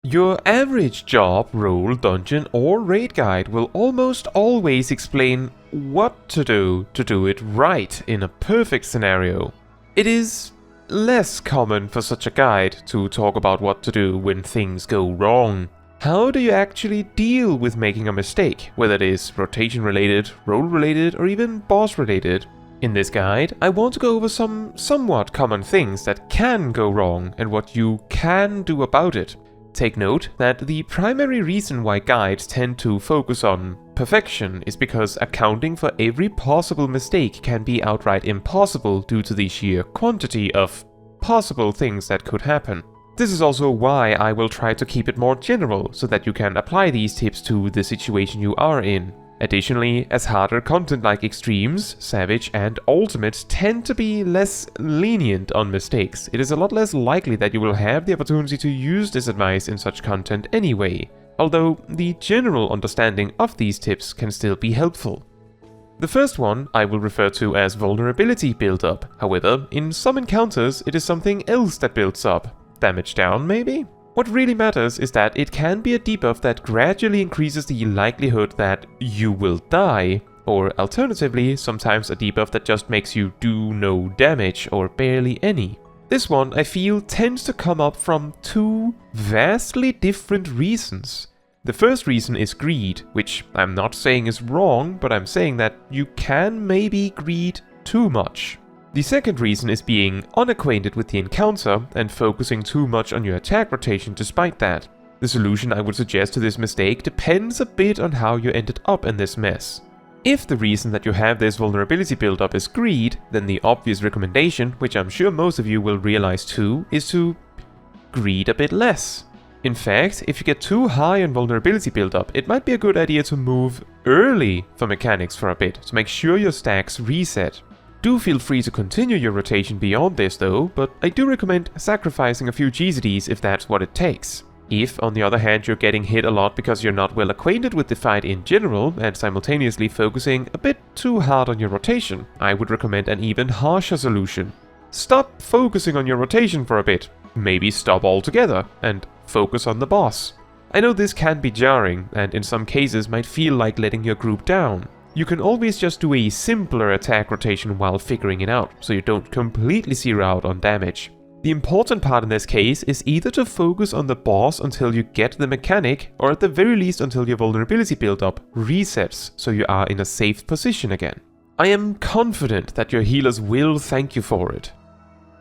Your average job, role, dungeon or raid guide will almost always explain what to do it right in a perfect scenario. It is less common for such a guide to talk about what to do when things go wrong. How do you actually deal with making a mistake, whether it is rotation related, role related or even boss related? In this guide, I want to go over some somewhat common things that can go wrong and what you can do about it. Take note that the primary reason why guides tend to focus on perfection is because accounting for every possible mistake can be outright impossible due to the sheer quantity of possible things that could happen. This is also why I will try to keep it more general so that you can apply these tips to the situation you are in. Additionally, as harder content like Extremes, Savage and Ultimate tend to be less lenient on mistakes, it is a lot less likely that you will have the opportunity to use this advice in such content anyway, although the general understanding of these tips can still be helpful. The first one I will refer to as vulnerability build-up, however, in some encounters it is something else that builds up. Damage down, maybe? What really matters is that it can be a debuff that gradually increases the likelihood that you will die, or alternatively, sometimes a debuff that just makes you do no damage or barely any. This one, I feel, tends to come up from two vastly different reasons. The first reason is greed, which I'm not saying is wrong, but I'm saying that you can maybe greed too much. The second reason is being unacquainted with the encounter and focusing too much on your attack rotation despite that. The solution I would suggest to this mistake depends a bit on how you ended up in this mess. If the reason that you have this vulnerability build-up is greed, then the obvious recommendation, which I'm sure most of you will realize too, is to greed a bit less. In fact, if you get too high on vulnerability build-up, it might be a good idea to move early for mechanics for a bit to make sure your stacks reset. Do feel free to continue your rotation beyond this though, but I do recommend sacrificing a few GZDs if that's what it takes. If, on the other hand, you're getting hit a lot because you're not well acquainted with the fight in general and simultaneously focusing a bit too hard on your rotation, I would recommend an even harsher solution. Stop focusing on your rotation for a bit, maybe stop altogether, and focus on the boss. I know this can be jarring, and in some cases might feel like letting your group down. You can always just do a simpler attack rotation while figuring it out, so you don't completely zero out on damage. The important part in this case is either to focus on the boss until you get the mechanic, or at the very least until your vulnerability build-up resets, so you are in a safe position again. I am confident that your healers will thank you for it.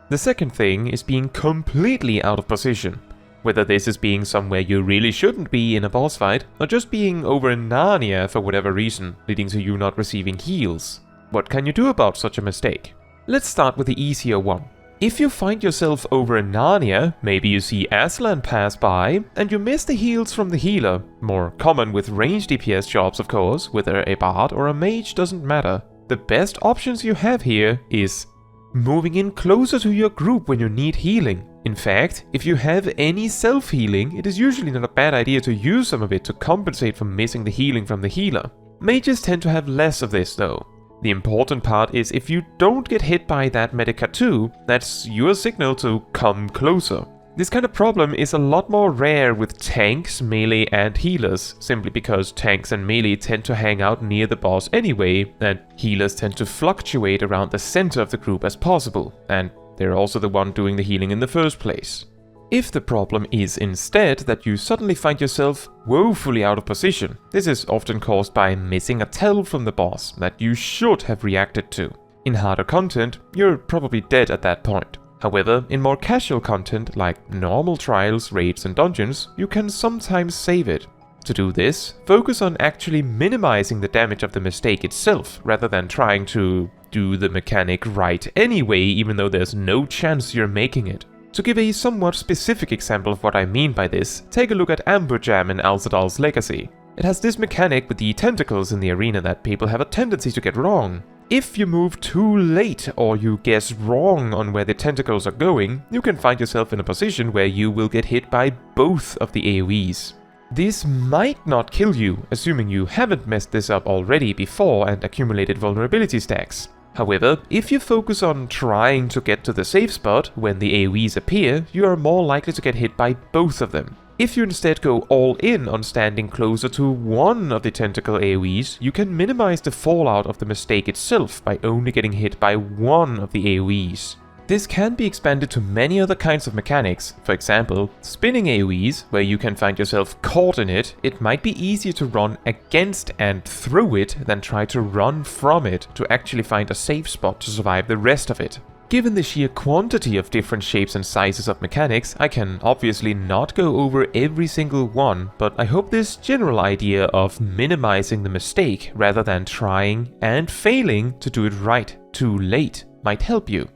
The second thing is being completely out of position. Whether this is being somewhere you really shouldn't be in a boss fight, or just being over in Narnia for whatever reason, leading to you not receiving heals. What can you do about such a mistake? Let's start with the easier one. If you find yourself over in Narnia, maybe you see Aslan pass by, and you miss the heals from the healer, more common with ranged DPS jobs of course, whether a bard or a mage doesn't matter. The best options you have here is moving in closer to your group when you need healing. In fact, if you have any self-healing, it is usually not a bad idea to use some of it to compensate for missing the healing from the healer. Mages tend to have less of this though. The important part is if you don't get hit by that Medica too, that's your signal to come closer. This kind of problem is a lot more rare with tanks, melee and healers, simply because tanks and melee tend to hang out near the boss anyway, and healers tend to fluctuate around the center of the group as possible, and they're also the one doing the healing in the first place. If the problem is instead that you suddenly find yourself woefully out of position, this is often caused by missing a tell from the boss that you should have reacted to. In harder content, you're probably dead at that point. However, in more casual content like normal trials, raids and dungeons, you can sometimes save it. To do this, focus on actually minimizing the damage of the mistake itself, rather than trying to do the mechanic right anyway, even though there's no chance you're making it. To give a somewhat specific example of what I mean by this, take a look at Amber Jam in Alzadal's Legacy. It has this mechanic with the tentacles in the arena that people have a tendency to get wrong. If you move too late or you guess wrong on where the tentacles are going, you can find yourself in a position where you will get hit by both of the AoEs. This might not kill you, assuming you haven't messed this up already before and accumulated vulnerability stacks. However, if you focus on trying to get to the safe spot when the AoEs appear, you are more likely to get hit by both of them. If you instead go all in on standing closer to one of the tentacle AoEs, you can minimize the fallout of the mistake itself by only getting hit by one of the AoEs. This can be expanded to many other kinds of mechanics. For example, spinning AoEs, where you can find yourself caught in it. It might be easier to run against and through it than try to run from it to actually find a safe spot to survive the rest of it. Given the sheer quantity of different shapes and sizes of mechanics, I can obviously not go over every single one, but I hope this general idea of minimizing the mistake rather than trying and failing to do it right too late might help you.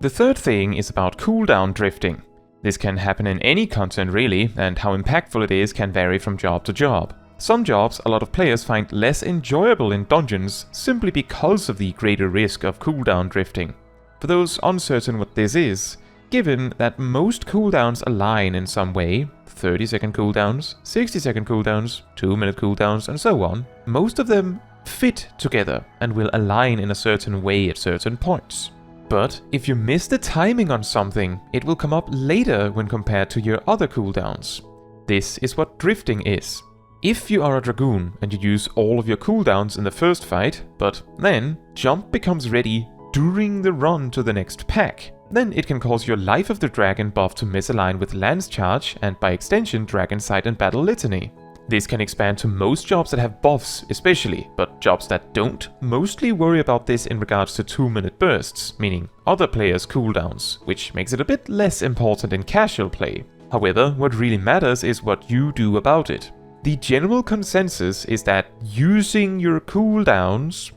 The third thing is about cooldown drifting. This can happen in any content really, and how impactful it is can vary from job to job. Some jobs a lot of players find less enjoyable in dungeons simply because of the greater risk of cooldown drifting. For those uncertain what this is, given that most cooldowns align in some way, 30-second cooldowns, 60-second cooldowns, 2-minute cooldowns, and so on, most of them fit together and will align in a certain way at certain points. But if you miss the timing on something, it will come up later when compared to your other cooldowns. This is what drifting is. If you are a Dragoon and you use all of your cooldowns in the first fight, but then jump becomes ready during the run to the next pack, then it can cause your Life of the Dragon buff to misalign with Lance Charge and by extension Dragon Sight and Battle Litany. This can expand to most jobs that have buffs especially, but jobs that don't mostly worry about this in regards to 2-minute bursts, meaning other players' cooldowns, which makes it a bit less important in casual play. However, what really matters is what you do about it. The general consensus is that using your cooldowns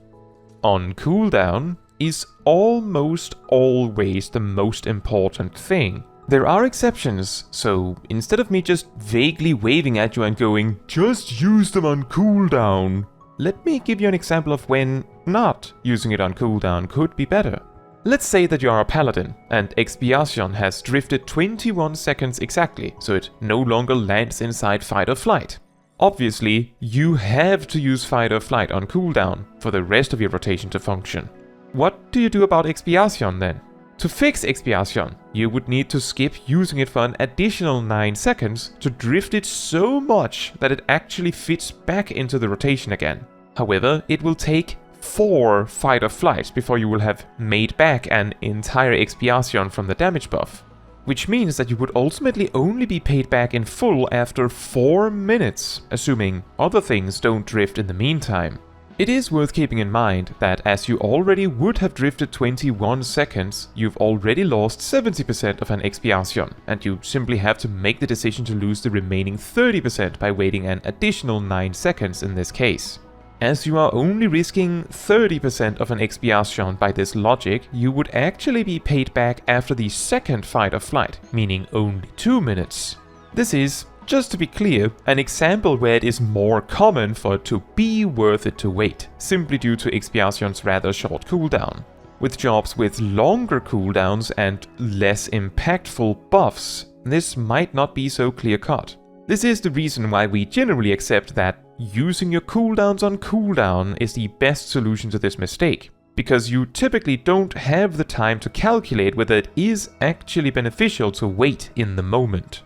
on cooldown is almost always the most important thing. There are exceptions, so instead of me just vaguely waving at you and going, "Just use them on cooldown," let me give you an example of when not using it on cooldown could be better. Let's say that you are a paladin, and Expiation has drifted 21 seconds exactly, so it no longer lands inside fight or flight. Obviously, you have to use fight or flight on cooldown for the rest of your rotation to function. What do you do about Expiation then? To fix Expiation, you would need to skip using it for an additional 9 seconds to drift it so much that it actually fits back into the rotation again. However, it will take 4 fight or flights before you will have made back an entire Expiation from the damage buff. Which means that you would ultimately only be paid back in full after 4 minutes, assuming other things don't drift in the meantime. It is worth keeping in mind that as you already would have drifted 21 seconds, you've already lost 70% of an Expiation, and you simply have to make the decision to lose the remaining 30% by waiting an additional 9 seconds in this case. As you are only risking 30% of an Expiation by this logic, you would actually be paid back after the second fight or flight, meaning only 2 minutes. This is, just to be clear, an example where it is more common for it to be worth it to wait, simply due to Expiation's rather short cooldown. With jobs with longer cooldowns and less impactful buffs, this might not be so clear-cut. This is the reason why we generally accept that using your cooldowns on cooldown is the best solution to this mistake, because you typically don't have the time to calculate whether it is actually beneficial to wait in the moment.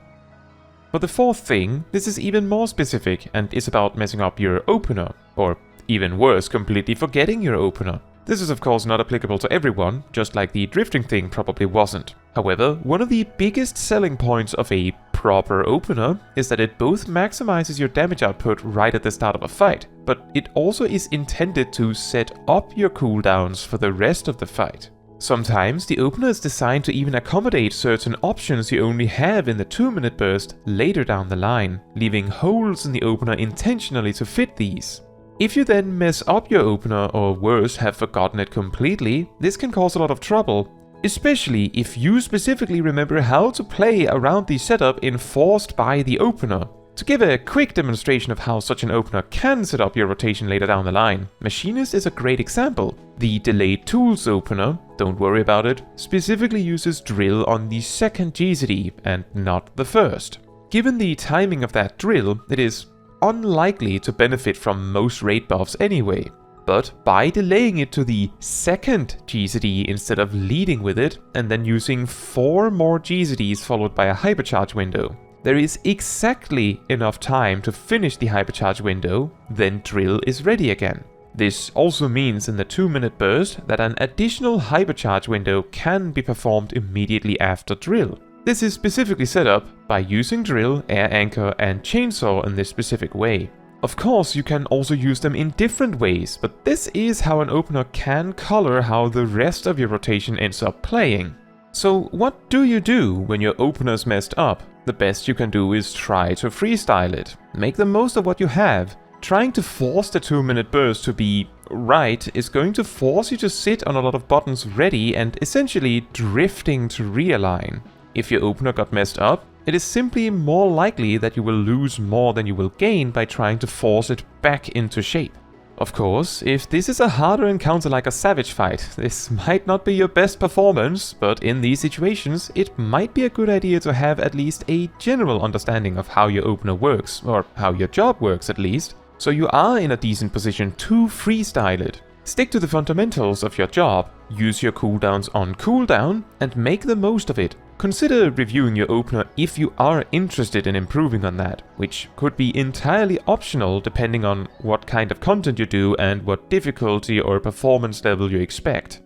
For the fourth thing, this is even more specific and is about messing up your opener, or even worse, completely forgetting your opener. This is of course not applicable to everyone, just like the drifting thing probably wasn't. However, one of the biggest selling points of a proper opener is that it both maximizes your damage output right at the start of a fight, but it also is intended to set up your cooldowns for the rest of the fight. Sometimes the opener is designed to even accommodate certain options you only have in the 2-minute burst later down the line, leaving holes in the opener intentionally to fit these. If you then mess up your opener, or worse, have forgotten it completely, this can cause a lot of trouble, especially if you specifically remember how to play around the setup enforced by the opener. To give a quick demonstration of how such an opener can set up your rotation later down the line, Machinist is a great example. The Delayed Tools opener, don't worry about it, specifically uses drill on the second GZD and not the first. Given the timing of that drill, it is unlikely to benefit from most raid buffs anyway. But by delaying it to the second GZD instead of leading with it, and then using 4 more GZDs followed by a hypercharge window, there is exactly enough time to finish the hypercharge window, then drill is ready again. This also means in the 2-minute burst that an additional hypercharge window can be performed immediately after drill. This is specifically set up by using drill, air anchor and chainsaw in this specific way. Of course, you can also use them in different ways, but this is how an opener can color how the rest of your rotation ends up playing. So what do you do when your opener's messed up? The best you can do is try to freestyle it. Make the most of what you have. Trying to force the 2-minute burst to be right is going to force you to sit on a lot of buttons ready and essentially drifting to realign. If your opener got messed up, it is simply more likely that you will lose more than you will gain by trying to force it back into shape. Of course, if this is a harder encounter like a savage fight, this might not be your best performance, but in these situations, it might be a good idea to have at least a general understanding of how your opener works, or how your job works at least, so you are in a decent position to freestyle it. Stick to the fundamentals of your job, use your cooldowns on cooldown, and make the most of it. Consider reviewing your opener if you are interested in improving on that, which could be entirely optional depending on what kind of content you do and what difficulty or performance level you expect.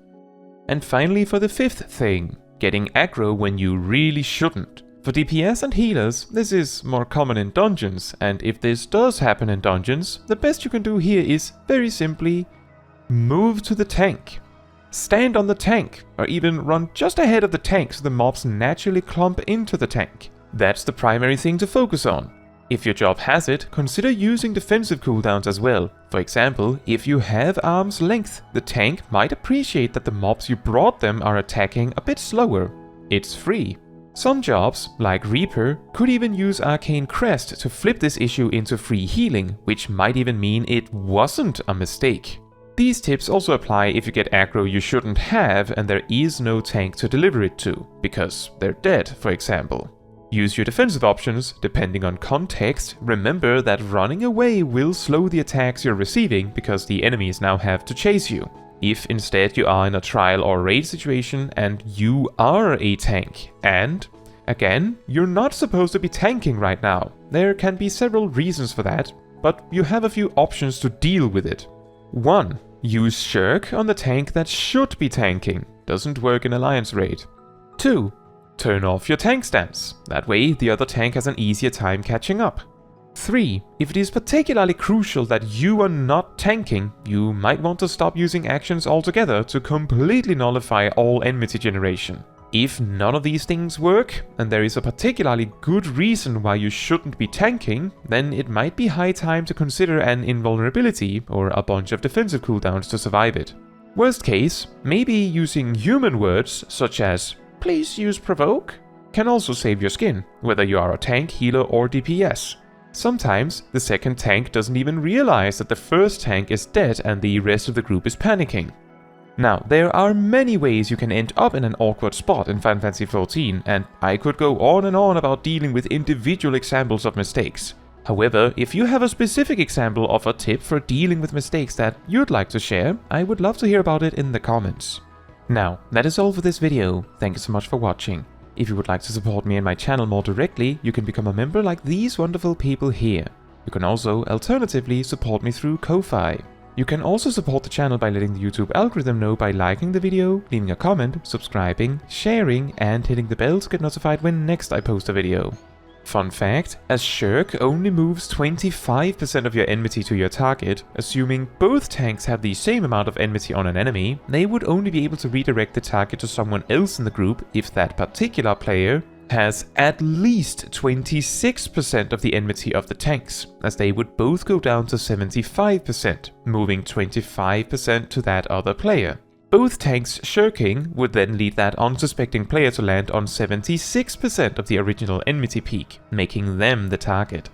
And finally, for the 5th thing, getting aggro when you really shouldn't. For DPS and healers, this is more common in dungeons, and if this does happen in dungeons, the best you can do here is, very simply, move to the tank. Stand on the tank, or even run just ahead of the tank so the mobs naturally clump into the tank. That's the primary thing to focus on. If your job has it, consider using defensive cooldowns as well. For example, if you have arm's length, the tank might appreciate that the mobs you brought them are attacking a bit slower. It's free. Some jobs, like Reaper, could even use Arcane Crest to flip this issue into free healing, which might even mean it wasn't a mistake. These tips also apply if you get aggro you shouldn't have and there is no tank to deliver it to, because they're dead, for example. Use your defensive options, depending on context. Remember that running away will slow the attacks you're receiving because the enemies now have to chase you. If instead you are in a trial or raid situation and you are a tank, and again, you're not supposed to be tanking right now. There can be several reasons for that, but you have a few options to deal with it. 1. Use Shirk on the tank that should be tanking. Doesn't work in Alliance raid. 2. Turn off your tank stance. That way the other tank has an easier time catching up. 3. If it is particularly crucial that you are not tanking, you might want to stop using actions altogether to completely nullify all enmity generation. If none of these things work, and there is a particularly good reason why you shouldn't be tanking, then it might be high time to consider an invulnerability or a bunch of defensive cooldowns to survive it. Worst case, maybe using human words such as "please use provoke" can also save your skin, whether you are a tank, healer or DPS. Sometimes the second tank doesn't even realize that the first tank is dead and the rest of the group is panicking. Now, there are many ways you can end up in an awkward spot in Final Fantasy XIV, and I could go on and on about dealing with individual examples of mistakes. However, if you have a specific example of a tip for dealing with mistakes that you'd like to share, I would love to hear about it in the comments. Now, that is all for this video. Thank you so much for watching. If you would like to support me and my channel more directly, you can become a member like these wonderful people here. You can also, alternatively, support me through Ko-Fi. You can also support the channel by letting the YouTube algorithm know by liking the video, leaving a comment, subscribing, sharing, and hitting the bell to get notified when next I post a video. Fun fact, as Shirk only moves 25% of your enmity to your target, assuming both tanks have the same amount of enmity on an enemy, they would only be able to redirect the target to someone else in the group if that particular player has at least 26% of the enmity of the tanks, as they would both go down to 75%, moving 25% to that other player. Both tanks shirking would then lead that unsuspecting player to land on 76% of the original enmity peak, making them the target.